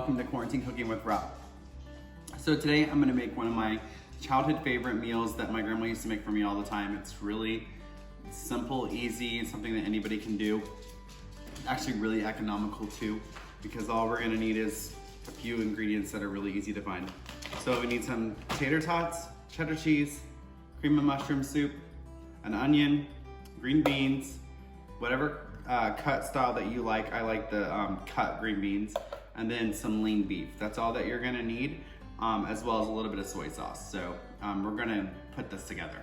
welcome to Quarantine Cooking with Rob. So today I'm gonna make one of my childhood favorite meals that my grandma used to make for me all the time. It's really simple, easy, and something that anybody can do. Actually really economical too, because all we're gonna need is a few ingredients that are really easy to find. So we need some tater tots, cheddar cheese, cream of mushroom soup, an onion, green beans, whatever cut style that you like. I like the cut green beans, and then some lean beef. That's all that you're gonna need, as well as a little bit of soy sauce. So we're gonna put this together.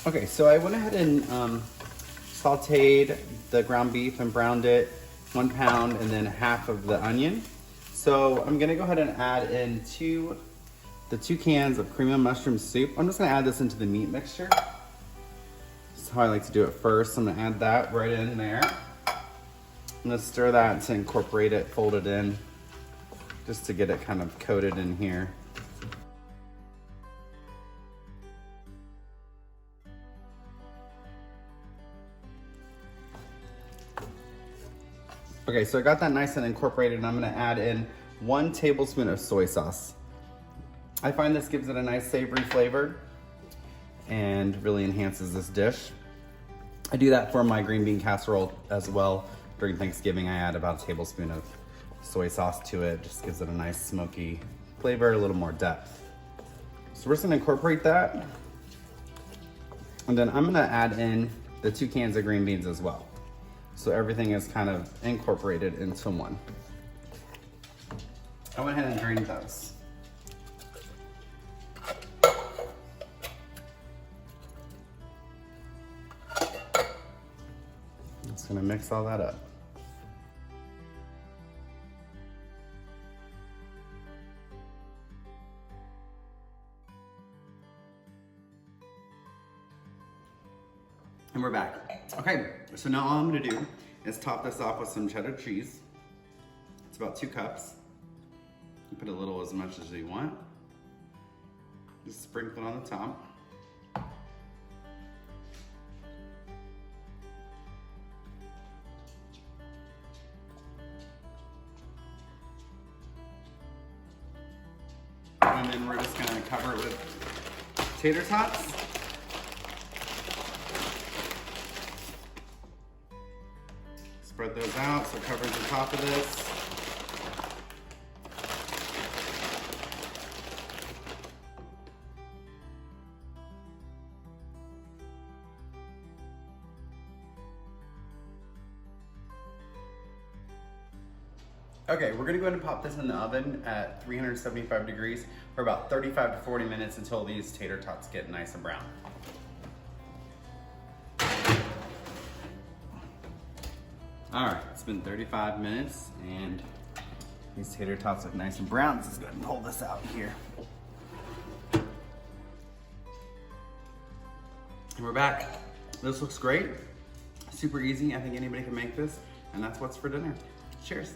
Okay, so I went ahead and sauteed the ground beef and browned it, 1 pound, and then half of the onion. So I'm gonna go ahead and add in the 2 cans of cream of mushroom soup. I'm just gonna add this into the meat mixture. This is how I like to do it first. I'm gonna add that right in there. I'm gonna stir that to incorporate it, fold it in, just to get it kind of coated in here. Okay, so I got that nice and incorporated, and I'm gonna add in 1 tablespoon of soy sauce. I find this gives it a nice savory flavor and really enhances this dish. I do that for my green bean casserole as well. During Thanksgiving, I add about a tablespoon of soy sauce to it. Just gives it a nice smoky flavor, a little more depth. So we're just gonna incorporate that. And then I'm gonna add in the 2 cans of green beans as well. So everything is kind of incorporated into one. I went ahead and drained those. Just gonna mix all that up. And we're back. Okay, so now all I'm gonna do is top this off with some cheddar cheese. It's about 2 cups. You put a little as much as you want. Just sprinkle it on the top. And then we're just gonna cover it with tater tots. Spread those out so it covers the top of this. Okay, we're gonna go ahead and pop this in the oven at 375 degrees for about 35 to 40 minutes until these tater tots get nice and brown. All right, it's been 35 minutes and these tater tots look nice and brown. Let's just go ahead and pull this out here. And we're back. This looks great. Super easy. I think anybody can make this, and that's what's for dinner. Cheers.